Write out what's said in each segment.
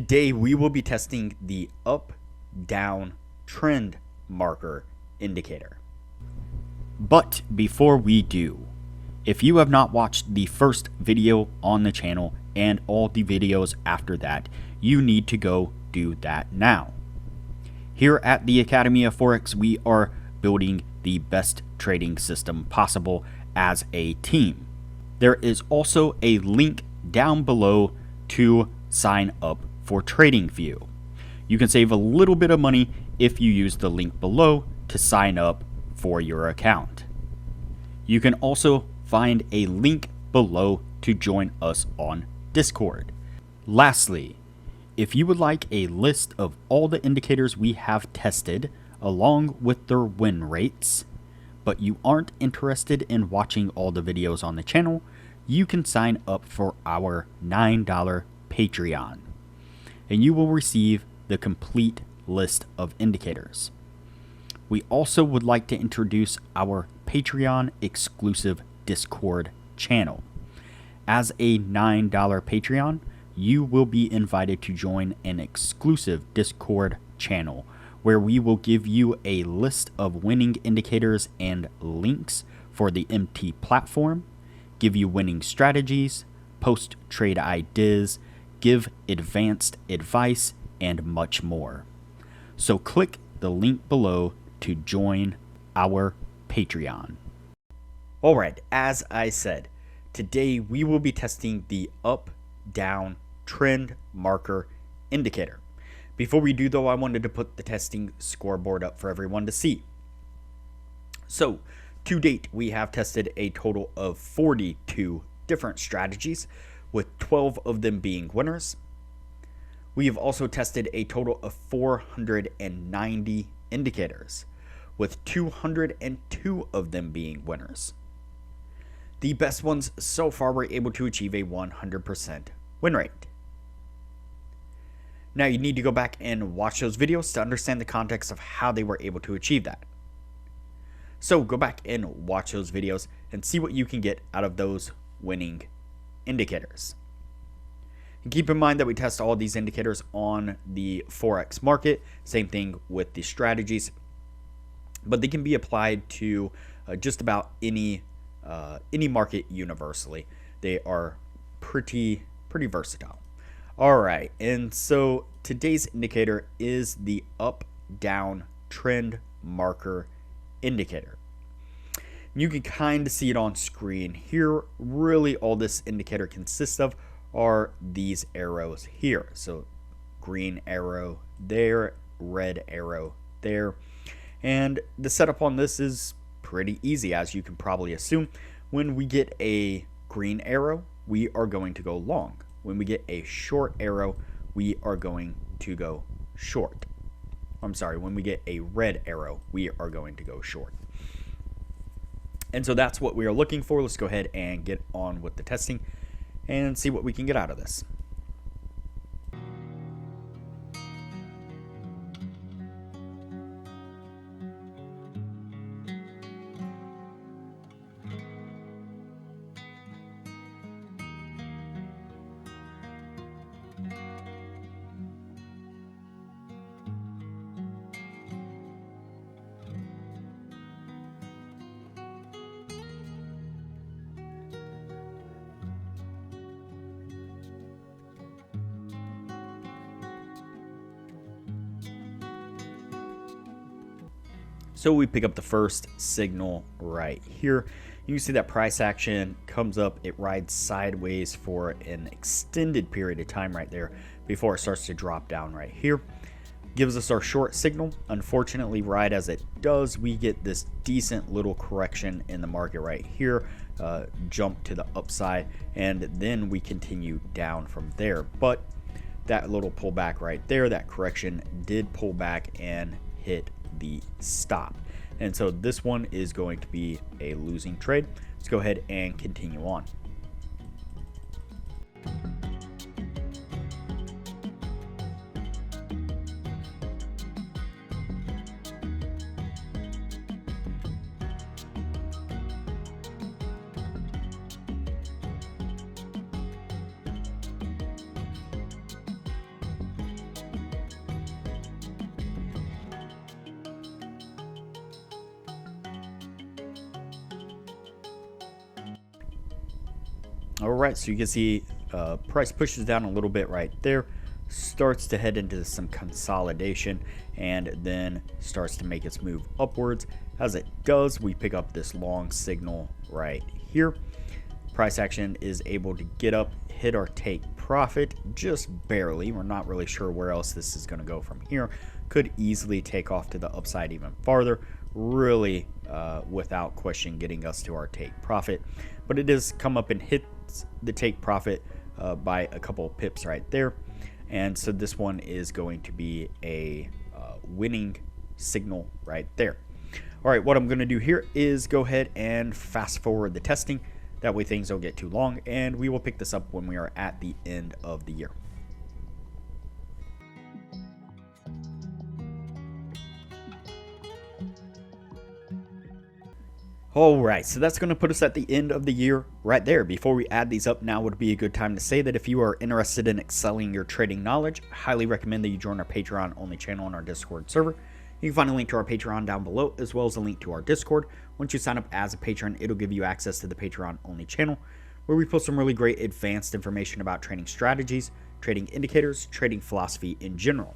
Today we will be testing the up-down trend marker indicator. But before we do, if you have not watched the first video on the channel and all the videos after that, you need to go do that now. Here at the Academy of Forex, we are building the best trading system possible as a team. There is also a link down below to sign up for Tradingview. You can save a little bit of money if you use the link below to sign up for your account. You can also find a link below to join us on Discord. Lastly, if you would like a list of all the indicators we have tested along with their win rates, but you aren't interested in watching all the videos on the channel, you can sign up for our $9 Patreon, and you will receive the complete list of indicators. We also would like to introduce our Patreon exclusive Discord channel. As a $9 Patreon, you will be invited to join an exclusive Discord channel where we will give you a list of winning indicators and links for the MT platform, give you winning strategies, post trade ideas, give advanced advice, and much more. So click the link below to join our Patreon. Alright, as I said, today we will be testing the up-down trend marker indicator. Before we do though, I wanted to put the testing scoreboard up for everyone to see. So, to date, we have tested a total of 42 different strategies, with 12 of them being winners. We have also tested a total of 490 indicators, with 202 of them being winners. The best ones so far were able to achieve a 100% win rate. Now you need to go back and watch those videos to understand the context of how they were able to achieve that. So go back and watch those videos and see what you can get out of those winning indicators. And keep in mind that we test all these indicators on the Forex market. Same thing with the strategies, but they can be applied to just about any market universally. They are pretty versatile. All right, and so today's indicator is the up-down trend marker indicator. You can kind of see it on screen here. Really, all this indicator consists of are these arrows here. So green arrow there, red arrow there. And the setup on this is pretty easy, as you can probably assume. When we get a green arrow, we are going to go long. When we get a short arrow, we are going to go short. I'm sorry, when we get a red arrow, we are going to go short. And so that's what we are looking for. Let's go ahead and get on with the testing and see what we can get out of this. So we pick up the first signal right here. You can see that price action comes up, it rides sideways for an extended period of time right there before it starts to drop down right here. Gives us our short signal. Unfortunately, right as it does, we get this decent little correction in the market right here, jump to the upside, and then we continue down from there. But that little pullback right there, that correction did pull back and hit the stop. And so this one is going to be a losing trade. Let's go ahead and continue on. All right, so you can see price pushes down a little bit right there, starts to head into some consolidation, and then starts to make its move upwards. As it does, we pick up this long signal right here. Price action is able to get up, hit our take profit just barely. We're not really sure where else this is going to go from here. Could easily take off to the upside even farther, really without question getting us to our take profit. But it does come up and hits the take profit by a couple of pips right there. And so this one is going to be a winning signal right there. All right, what I'm going to do here is go ahead and fast forward the testing. That way things don't get too long, and we will pick this up when we are at the end of the year. Alright, so that's going to put us at the end of the year right there. Before we add these up, now would be a good time to say that if you are interested in excelling your trading knowledge, I highly recommend that you join our Patreon only channel on our Discord server. You can find a link to our Patreon down below, as well as a link to our Discord. Once you sign up as a patron, it'll give you access to the Patreon only channel, where we post some really great advanced information about trading strategies, trading indicators, trading philosophy in general.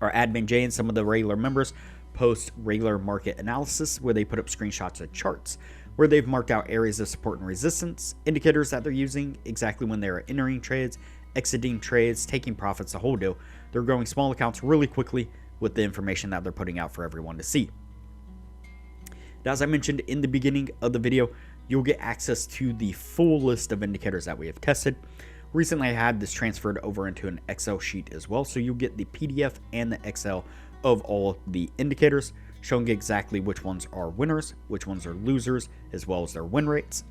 Our admin Jay and some of the regular members post regular market analysis, where they put up screenshots of charts where they've marked out areas of support and resistance, indicators that they're using, exactly when they're entering trades, exiting trades, taking profits, the whole deal. They're growing small accounts really quickly with the information that they're putting out for everyone to see. Now, as I mentioned in the beginning of the video, you'll get access to the full list of indicators that we have tested. Recently, I had this transferred over into an Excel sheet as well, so you'll get the PDF and the Excel of all the indicators, showing exactly which ones are winners, which ones are losers, as well as their win rates.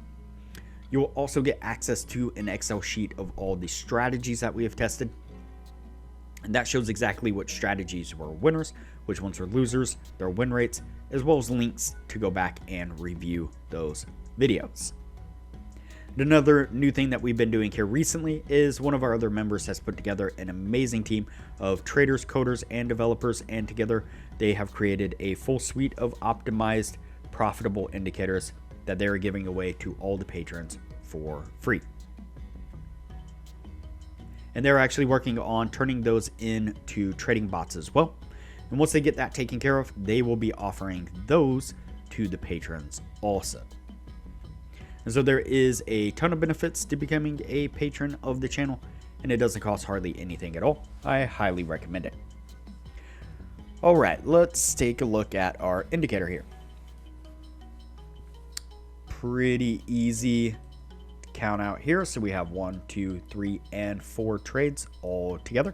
You'll also get access to an Excel sheet of all the strategies that we have tested, and that shows exactly which strategies were winners, which ones were losers, their win rates, as well as links to go back and review those videos. Another new thing that we've been doing here recently is one of our other members has put together an amazing team of traders, coders, and developers, and together they have created a full suite of optimized, profitable indicators that they are giving away to all the patrons for free. And they're actually working on turning those into trading bots as well. And once they get that taken care of, they will be offering those to the patrons also. And so there is a ton of benefits to becoming a patron of the channel, and it doesn't cost hardly anything at all. I highly recommend it. All right, let's take a look at our indicator here. Pretty easy to count out here. So we have 1, 2, 3, and 4 trades all together.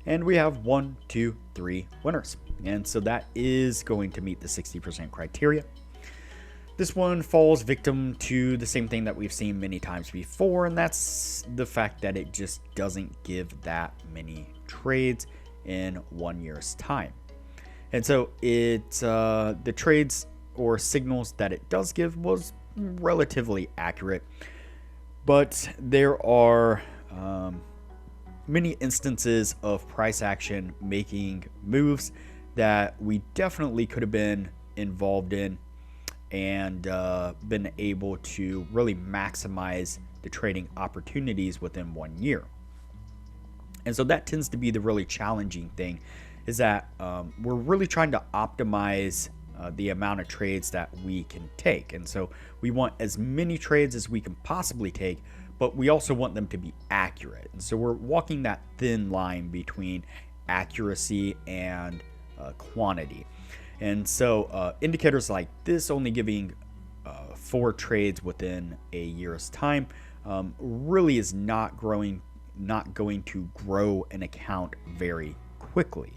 And we have 1, 2, 3 winners. And so that is going to meet the 60% criteria. This one falls victim to the same thing that we've seen many times before, and that's the fact that it just doesn't give that many trades in 1 year's time. And so the trades or signals that it does give was relatively accurate, but there are many instances of price action making moves that we definitely could have been involved in and been able to really maximize the trading opportunities within 1 year. And so that tends to be the really challenging thing, is that we're really trying to optimize the amount of trades that we can take. And so we want as many trades as we can possibly take, but we also want them to be accurate. And so we're walking that thin line between accuracy and quantity. And so indicators like this, only giving 4 trades within a year's time, really is not going to grow an account very quickly.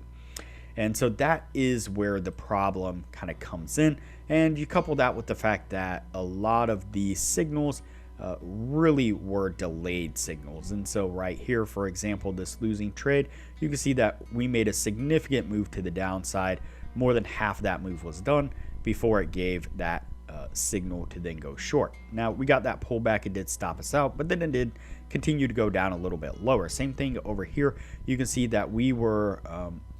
And so that is where the problem kind of comes in. And you couple that with the fact that a lot of these signals really were delayed signals. And so right here, for example, this losing trade, you can see that we made a significant move to the downside. More than half that move was done before it gave that signal to then go short. Now, we got that pullback. It did stop us out, but then it did continue to go down a little bit lower. Same thing over here. You can see that we were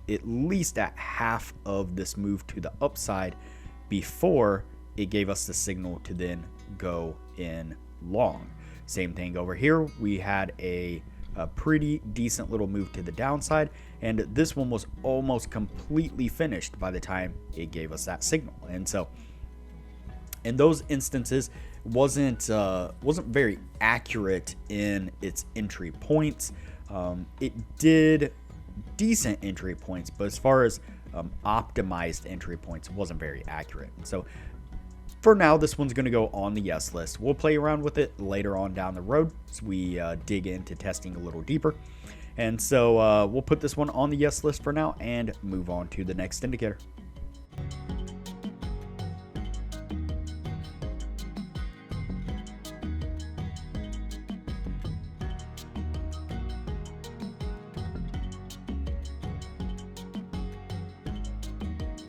at least at half of this move to the upside before it gave us the signal to then go in long. Same thing over here. We had a pretty decent little move to the downside, and this one was almost completely finished by the time it gave us that signal. And so in those instances, wasn't very accurate in its entry points. It did decent entry points, but as far as optimized entry points, it wasn't very accurate. And so for now, this one's going to go on the yes list. We'll play around with it later on down the road as we dig into testing a little deeper. And so we'll put this one on the yes list for now and move on to the next indicator.